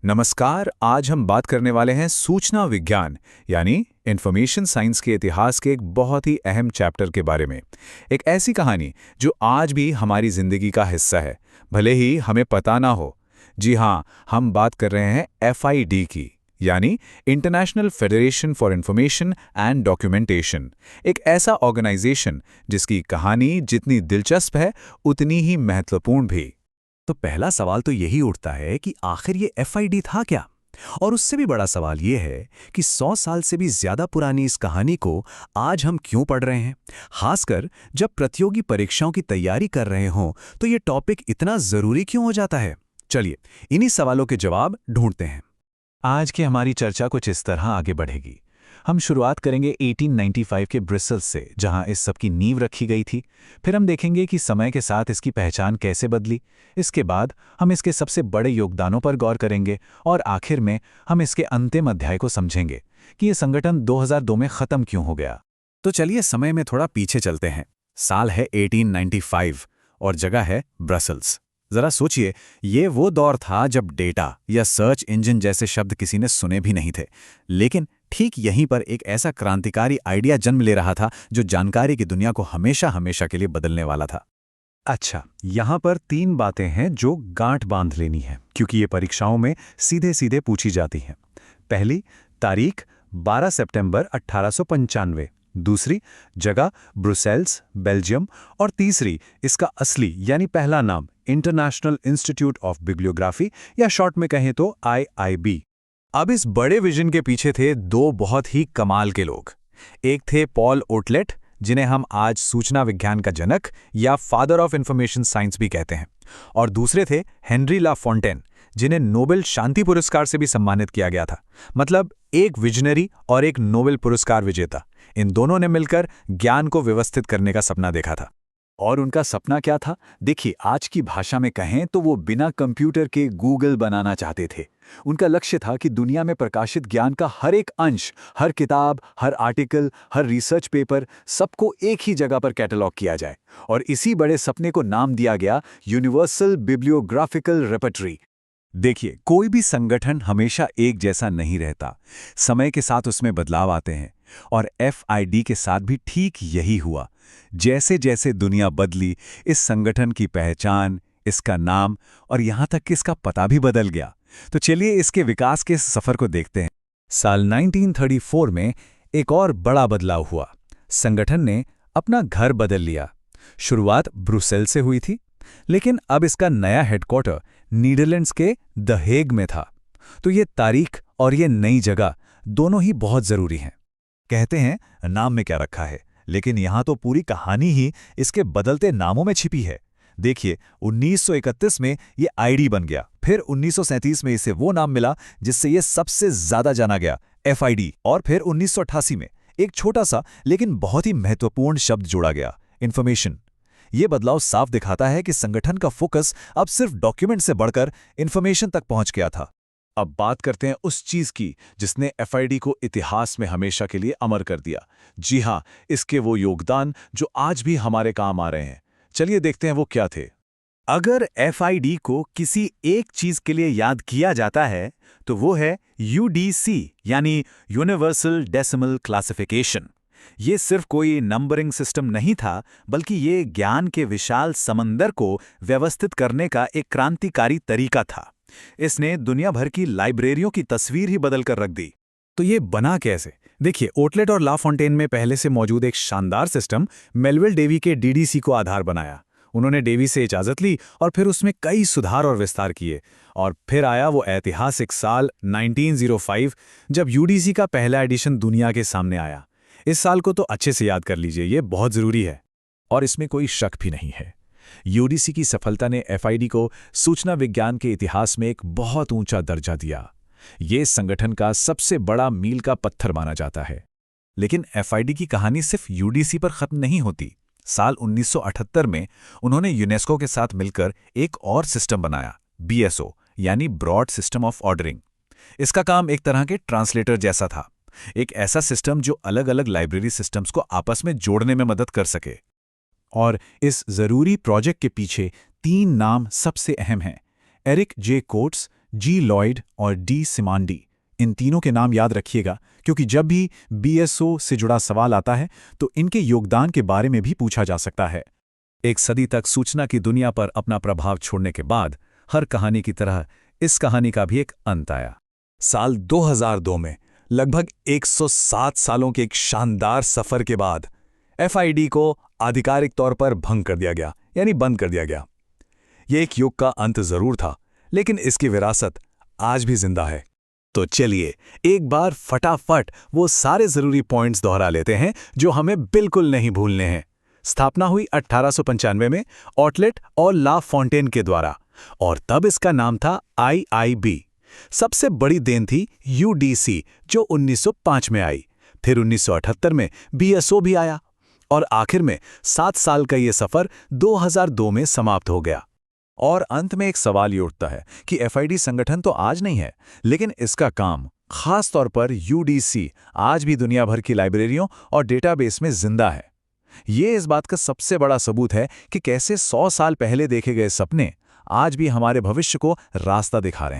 नमस्कार। आज हम बात करने वाले हैं सूचना विज्ञान यानी इंफॉर्मेशन साइंस के इतिहास के एक बहुत ही अहम चैप्टर के बारे में। एक ऐसी कहानी जो आज भी हमारी जिंदगी का हिस्सा है, भले ही हमें पता ना हो। जी हाँ, हम बात कर रहे हैं एफआईडी की, यानी international federation for information and documentation. एक ऐसा ऑर्गेनाइजेशन जिसकी कहानी जितनी दिलचस्प है उतनी ही महत्वपूर्ण भी। तो पहला सवाल तो यही उठता है कि आखिर ये एफआईडी था क्या। और उससे भी बड़ा सवाल ये है कि 100 साल से भी ज्यादा पुरानी इस कहानी को आज हम क्यों पढ़ रहे हैं, खासकर जब प्रतियोगी परीक्षाओं की तैयारी कर रहे हों। तो ये टॉपिक इतना जरूरी क्यों हो जाता है? चलिए इन्हीं सवालों के जवाब ढूंढते हैं। आज की हमारी चर्चा कुछ इस तरह आगे बढ़ेगी। हम शुरुआत करेंगे 1895 के ब्रिसेल्स से, जहां इस सब की नींव रखी गई थी। फिर हम देखेंगे कि समय के साथ इसकी पहचान कैसे बदली। इसके बाद हम इसके सबसे बड़े योगदानों पर गौर करेंगे और आखिर में हम इसके अंतिम अध्याय को समझेंगे कि ये संगठन 2002 में खत्म क्यों हो गया। तो चलिए समय में थोड़ा पीछे चलते हैं। साल है 1895 और जगह है ब्रसल्स। जरा सोचिए, ये वो दौर था जब डेटा या सर्च इंजन जैसे शब्द किसी ने सुने भी नहीं थे, लेकिन ठीक यहीं पर एक ऐसा क्रांतिकारी आइडिया जन्म ले रहा था जो जानकारी की दुनिया को हमेशा हमेशा के लिए बदलने वाला था। अच्छा, यहाँ पर 3 बातें हैं जो गांठ बांध लेनी है, क्योंकि ये परीक्षाओं में सीधे सीधे पूछी जाती हैं। पहली, तारीख 12 सितंबर 1895। दूसरी, जगह ब्रुसेल्स, बेल्जियम। और तीसरी, इसका असली यानी पहला नाम इंटरनेशनल इंस्टीट्यूट ऑफ बिब्लियोग्राफी, या शॉर्ट में कहें तो आईआईबी। अब इस बड़े विजन के पीछे थे दो बहुत ही कमाल के लोग। एक थे पॉल ओटलेट, जिन्हें हम आज सूचना विज्ञान का जनक या फादर ऑफ इंफॉर्मेशन साइंस भी कहते हैं, और दूसरे थे हेनरी ला फोंटेन, जिन्हें नोबेल शांति पुरस्कार से भी सम्मानित किया गया था। मतलब एक विजनरी और एक नोबेल पुरस्कार विजेता। इन दोनों ने मिलकर ज्ञान को व्यवस्थित करने का सपना देखा था। और उनका सपना क्या था? देखिए, आज की भाषा में कहें तो वो बिना कंप्यूटर के गूगल बनाना चाहते थे। उनका लक्ष्य था कि दुनिया में प्रकाशित ज्ञान का हर एक अंश, हर किताब, हर आर्टिकल, हर रिसर्च पेपर, सबको एक ही जगह पर कैटलॉग किया जाए। और इसी बड़े सपने को नाम दिया गया यूनिवर्सल बिब्लियोग्राफिकल रेपर्टरी। देखिए, कोई भी संगठन हमेशा एक जैसा नहीं रहता। समय के साथ उसमें बदलाव आते हैं, और एफआईडी के साथ भी ठीक यही हुआ। जैसे जैसे दुनिया बदली, इस संगठन की पहचान, इसका नाम और यहाँ तक कि इसका पता भी बदल गया। तो चलिए इसके विकास के सफर को देखते हैं। साल 1934 में एक और बड़ा बदलाव हुआ। संगठन ने अपना घर बदल लिया। शुरुआत ब्रुसेल से हुई थी, लेकिन अब इसका नया हेडक्वार्टर नीदरलैंड्स के द हेग में था। तो ये तारीख और ये नई जगह दोनों ही बहुत जरूरी हैं। कहते हैं नाम में क्या रखा है, लेकिन यहाँ तो पूरी कहानी ही इसके बदलते नामों में छिपी है। देखिए, 1931 में ये आईडी बन गया, फिर 1937 में इसे वो नाम मिला जिससे ये सबसे ज्यादा जाना गया, एफआईडी। और फिर 1988 में एक छोटा सा लेकिन बहुत ही महत्वपूर्ण शब्द जोड़ा गया, इंफॉर्मेशन। ये बदलाव साफ दिखाता है कि संगठन का फोकस अब सिर्फ डॉक्यूमेंट से बढ़कर इंफॉर्मेशन तक पहुंच गया था। अब बात करते हैं उस चीज की जिसने एफआईडी को इतिहास में हमेशा के लिए अमर कर दिया। जी हाँ, इसके वो योगदान जो आज भी हमारे काम आ रहे हैं। चलिए देखते हैं वो क्या थे। अगर एफआईडी को किसी एक चीज के लिए याद किया जाता है तो वो है यूडीसी, यानी यूनिवर्सल डेसिमल क्लासिफिकेशन। ये सिर्फ कोई नंबरिंग सिस्टम नहीं था, बल्कि ये ज्ञान के विशाल समंदर को व्यवस्थित करने का एक क्रांतिकारी तरीका था। इसने दुनिया भर की लाइब्रेरियों की तस्वीर ही बदल कर रख दी। तो ये बना कैसे? देखिए, ओटलेट और ला फोंटेन में पहले से मौजूद एक शानदार सिस्टम मेलविल डेवी के डीडीसी को आधार बनाया। उन्होंने डेवी से इजाजत ली और फिर उसमें कई सुधार और विस्तार किए। और फिर आया वो ऐतिहासिक साल 1905 जब यूडीसी का पहला एडिशन दुनिया के सामने आया। इस साल को तो अच्छे से याद कर लीजिए, ये बहुत जरूरी है। और इसमें कोई शक भी नहीं है, यूडीसी की सफलता ने एफआईडी को सूचना विज्ञान के इतिहास में एक बहुत ऊंचा दर्जा दिया। ये संगठन का सबसे बड़ा मील का पत्थर माना जाता है। लेकिन एफआईडी की कहानी सिर्फ यूडीसी पर खत्म नहीं होती। साल 1978 में उन्होंने यूनेस्को के साथ मिलकर एक और सिस्टम बनाया, बीएसओ, यानी ब्रॉड सिस्टम ऑफ ऑर्डरिंग। इसका काम एक तरह के ट्रांसलेटर जैसा था, एक ऐसा सिस्टम जो अलग अलग लाइब्रेरी सिस्टम्स को आपस में जोड़ने में मदद कर सके। और इस जरूरी प्रोजेक्ट के पीछे 3 नाम सबसे अहम हैं: एरिक जे कोट्स, जी लॉयड और डी सिमांडी। इन तीनों के नाम याद रखिएगा, क्योंकि जब भी बीएसओ से जुड़ा सवाल आता है तो इनके योगदान के बारे में भी पूछा जा सकता है। एक सदी तक सूचना की दुनिया पर अपना प्रभाव छोड़ने के बाद हर कहानी की तरह इस कहानी का भी एक अंत आया। साल 2002 में लगभग 107 सालों के एक शानदार सफर के बाद एफआईडी को आधिकारिक तौर पर भंग कर दिया गया, यानी बंद कर दिया गया। यह एक युग का अंत जरूर था, लेकिन इसकी विरासत आज भी जिंदा है। तो चलिए एक बार फटाफट वो सारे जरूरी पॉइंट्स दोहरा लेते हैं जो हमें बिल्कुल नहीं भूलने हैं। स्थापना हुई 1895 में ऑटलेट और ला फॉन्टेन के द्वारा, और तब इसका नाम था आईआईबी। सबसे बड़ी देन थी यूडीसी, जो 1905 में आई। फिर 1978 में बीएसओ भी आया, और आखिर में 7 साल का ये सफर 2002 में समाप्त हो गया। और अंत में एक सवाल ये उठता है कि एफआईडी संगठन तो आज नहीं है, लेकिन इसका काम, खास तौर पर यूडीसी, आज भी दुनिया भर की लाइब्रेरियों और डेटाबेस में जिंदा है। ये इस बात का सबसे बड़ा सबूत है कि कैसे 100 साल पहले देखे गए सपने आज भी हमारे भविष्य को रास्ता दिखा रहे हैं।